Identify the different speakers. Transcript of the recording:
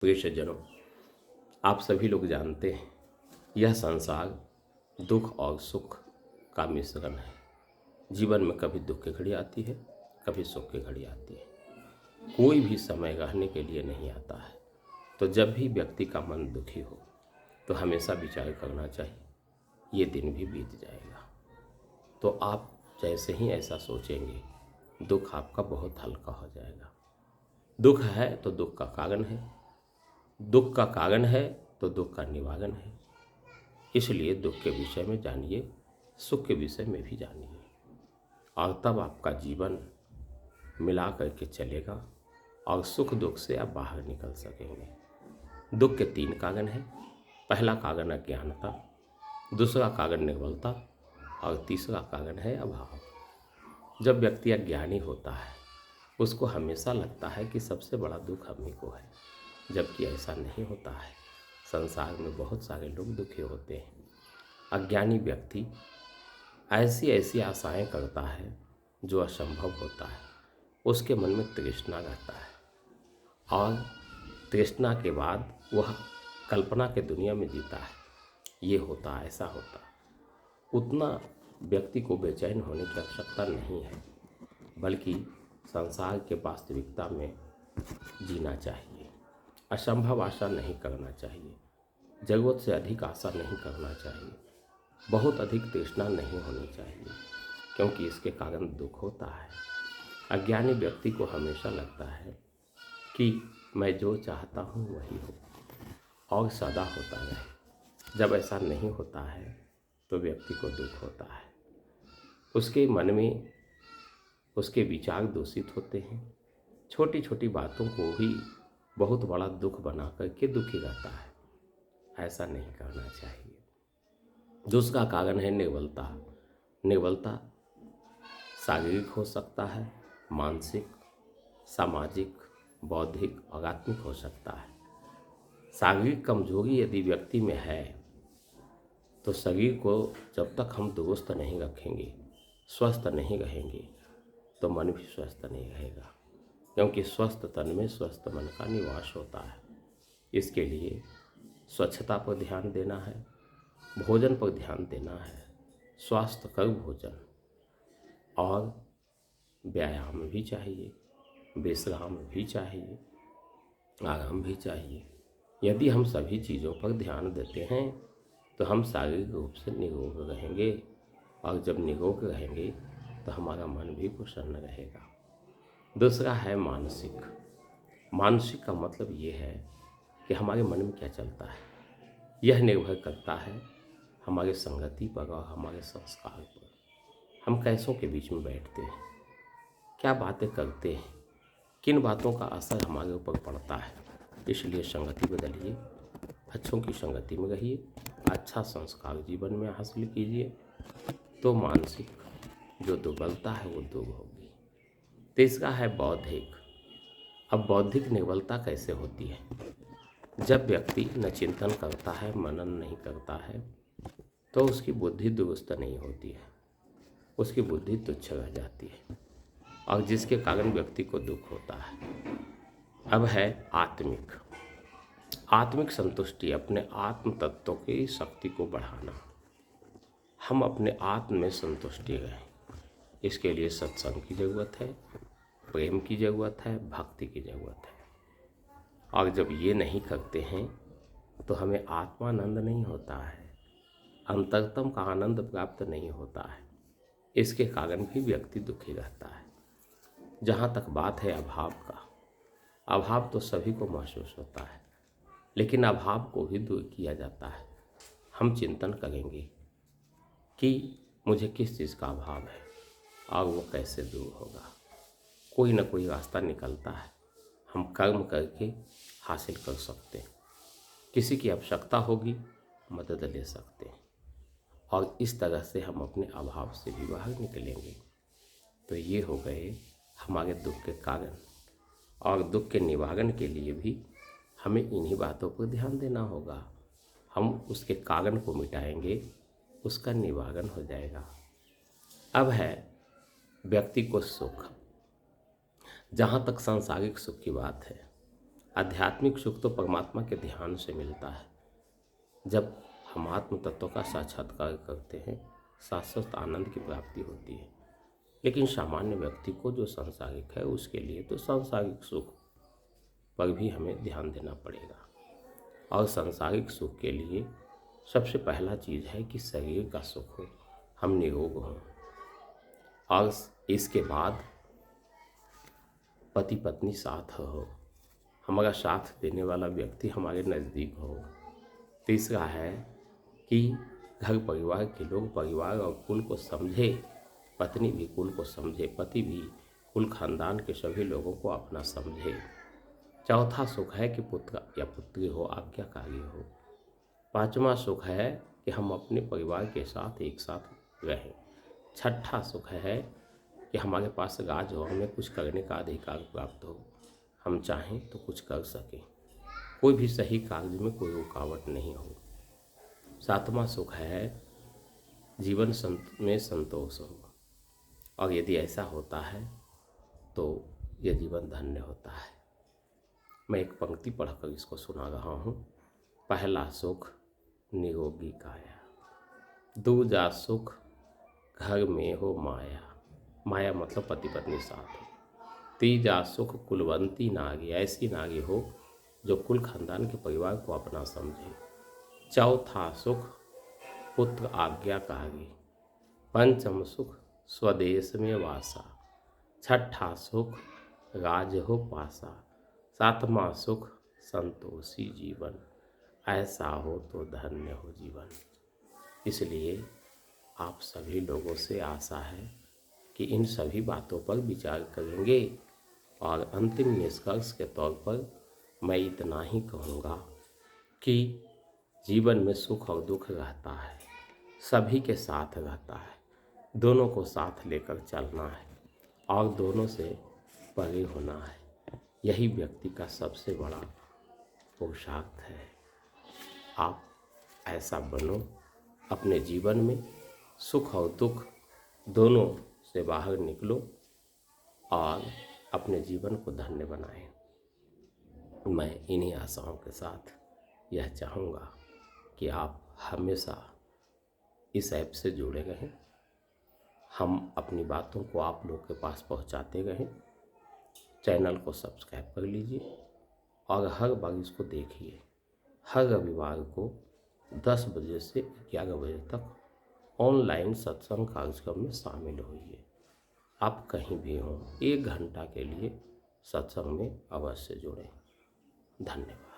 Speaker 1: प्रियजनों, आप सभी लोग जानते हैं यह संसार दुख और सुख का मिश्रण है। जीवन में कभी दुख की घड़ी आती है, कभी सुख की घड़ी आती है। कोई भी समय रहने के लिए नहीं आता है। तो जब भी व्यक्ति का मन दुखी हो तो हमेशा विचार करना चाहिए, ये दिन भी बीत जाएगा। तो आप जैसे ही ऐसा सोचेंगे, दुख आपका बहुत हल्का हो जाएगा। दुख है तो दुख का कारण है, दुख का कारण है तो दुख का निवारण है। इसलिए दुख के विषय में जानिए, सुख के विषय में भी जानिए, और तब आपका जीवन मिला करके चलेगा और सुख दुख से आप बाहर निकल सकेंगे। दुख के 3 कारण हैं। पहला कारण अज्ञानता, दूसरा कारण निर्बलता और तीसरा कारण है अभाव। जब व्यक्ति अज्ञानी होता है उसको हमेशा लगता है कि सबसे बड़ा दुख हम ही को है, जबकि ऐसा नहीं होता है। संसार में बहुत सारे लोग दुखी होते हैं। अज्ञानी व्यक्ति ऐसी ऐसी आशाएं करता है जो असंभव होता है। उसके मन में तृष्णा रहता है और तृष्णा के बाद वह कल्पना के दुनिया में जीता है, ये होता ऐसा होता। उतना व्यक्ति को बेचैन होने की आवश्यकता नहीं है, बल्कि संसार के वास्तविकता में जीना चाहिए। असंभव आशा नहीं करना चाहिए, जरूरत से अधिक आशा नहीं करना चाहिए, बहुत अधिक तृष्णा नहीं होनी चाहिए, क्योंकि इसके कारण दुख होता है। अज्ञानी व्यक्ति को हमेशा लगता है कि मैं जो चाहता हूँ वही हो और सदा होता रहे। जब ऐसा नहीं होता है तो व्यक्ति को दुख होता है। उसके मन में उसके विचार दूषित होते हैं। छोटी छोटी बातों को ही बहुत बड़ा दुख बना करके दुखी रहता है। ऐसा नहीं करना चाहिए। दूसरा कारण है निर्बलता। निर्बलता शारीरिक हो सकता है, मानसिक, सामाजिक, बौद्धिक और आत्मिक हो सकता है। शारीरिक कमजोरी यदि व्यक्ति में है तो शरीर को जब तक हम दुरुस्त नहीं रखेंगे, स्वस्थ नहीं रहेंगे, तो मन भी स्वस्थ नहीं रहेगा, क्योंकि स्वस्थ तन में स्वस्थ मन का निवास होता है। इसके लिए स्वच्छता पर ध्यान देना है, भोजन पर ध्यान देना है, स्वास्थ्यकर भोजन, और व्यायाम भी चाहिए, विश्राम भी चाहिए, आराम भी चाहिए। यदि हम सभी चीज़ों पर ध्यान देते हैं तो हम शारीरिक रूप से निरोग रहेंगे, और जब निरोग रहेंगे तो हमारा मन भी प्रसन्न रहेगा। दूसरा है मानसिक। मानसिक का मतलब ये है कि हमारे मन में क्या चलता है। यह निर्भर करता है हमारे संगति पर और हमारे संस्कार पर। हम कैसों के बीच में बैठते हैं, क्या बातें करते हैं, किन बातों का असर हमारे ऊपर पड़ता है। इसलिए संगति बदलिए, अच्छों की संगति में रहिए, अच्छा संस्कार जीवन में हासिल कीजिए, तो मानसिक जो दुर्बलता है वो दूर होगी। तीसरा है बौद्धिक। अब बौद्धिक निर्बलता कैसे होती है? जब व्यक्ति न चिंतन करता है, मनन नहीं करता है, तो उसकी बुद्धि दुरुस्त नहीं होती है, उसकी बुद्धि तुच्छ रह जाती है, और जिसके कारण व्यक्ति को दुख होता है। अब है आत्मिक। आत्मिक संतुष्टि, अपने आत्म तत्वों की शक्ति को बढ़ाना। हम अपने आत्म में संतुष्टि रहें, इसके लिए सत्संग की ज़रूरत है, प्रेम की ज़रूरत है, भक्ति की ज़रूरत है। और जब ये नहीं करते हैं तो हमें आत्मानंद नहीं होता है, अंतरतम का आनंद प्राप्त नहीं होता है। इसके कारण भी व्यक्ति दुखी रहता है। जहाँ तक बात है अभाव का, अभाव तो सभी को महसूस होता है, लेकिन अभाव को भी दूर किया जाता है। हम चिंतन करेंगे कि मुझे किस चीज़ का अभाव है और वो कैसे दूर होगा। कोई ना कोई रास्ता निकलता है, हम कर्म करके हासिल कर सकते हैं। किसी की आवश्यकता होगी, मदद ले सकते हैं, और इस तरह से हम अपने अभाव से भी बाहर निकलेंगे। तो ये हो गए हमारे दुख के कारण, और दुख के निवारण के लिए भी हमें इन्हीं बातों पर ध्यान देना होगा। हम उसके कारण को मिटाएंगे, उसका निवारण हो जाएगा। अब है व्यक्ति को सुख। जहाँ तक सांसारिक सुख की बात है, आध्यात्मिक सुख तो परमात्मा के ध्यान से मिलता है। जब हम आत्म तत्व का साक्षात्कार करते हैं, शाश्वत आनंद की प्राप्ति होती है। लेकिन सामान्य व्यक्ति को जो सांसारिक है, उसके लिए तो सांसारिक सुख पर भी हमें ध्यान देना पड़ेगा। और सांसारिक सुख के लिए सबसे पहला चीज़ है कि शरीर का सुख हो, हम निरोग हों। और इसके बाद पति पत्नी साथ हो, हमारा साथ देने वाला व्यक्ति हमारे नज़दीक हो। तीसरा है कि घर परिवार के लोग परिवार और कुल को समझे, पत्नी भी कुल को समझे, पति भी कुल खानदान के सभी लोगों को अपना समझे। चौथा सुख है कि पुत्र या पुत्री हो, आज्ञाकारी हो। पांचवा सुख है कि हम अपने परिवार के साथ एक साथ रहें। छठा सुख है कि हमारे पास राज हो, हमें कुछ करने का अधिकार प्राप्त हो, हम चाहें तो कुछ कर सकें, कोई भी सही कार्य में कोई रुकावट नहीं हो। सातवां सुख है जीवन में संतोष हो, और यदि ऐसा होता है तो यह जीवन धन्य होता है। मैं एक पंक्ति पढ़कर इसको सुना रहा हूँ। पहला सुख निरोगी काया, दूजा सुख घर में हो माया, माया मतलब पति पत्नी साथ हो। तीजा सुख कुलवंती नारी, ऐसी नारी हो जो कुल खानदान के परिवार को अपना समझे। चौथा सुख पुत्र आज्ञाकारी। पंचम सुख स्वदेश में वासा। छठा सुख राज हो पासा। सातवां सुख संतोषी जीवन, ऐसा हो तो धन्य हो जीवन। इसलिए आप सभी लोगों से आशा है कि इन सभी बातों पर विचार करेंगे, और अंतिम निष्कर्ष के तौर पर मैं इतना ही कहूँगा कि जीवन में सुख और दुख रहता है, सभी के साथ रहता है, दोनों को साथ लेकर चलना है और दोनों से परे होना है। यही व्यक्ति का सबसे बड़ा पुरुषार्थ है। आप ऐसा बनो, अपने जीवन में सुख और दुख दोनों से बाहर निकलो और अपने जीवन को धन्य बनाएं। मैं इन्हीं आशाओं के साथ यह चाहूँगा कि आप हमेशा इस ऐप से जुड़े रहें, हम अपनी बातों को आप लोग के पास पहुंचाते रहें। चैनल को सब्सक्राइब कर लीजिए और हर बार इसको देखिए। हर रविवार को 10 बजे से 11 बजे तक ऑनलाइन सत्संग कार्यक्रम में शामिल होइए। आप कहीं भी हों, 1 घंटा के लिए सत्संग में अवश्य जुड़ें। धन्यवाद।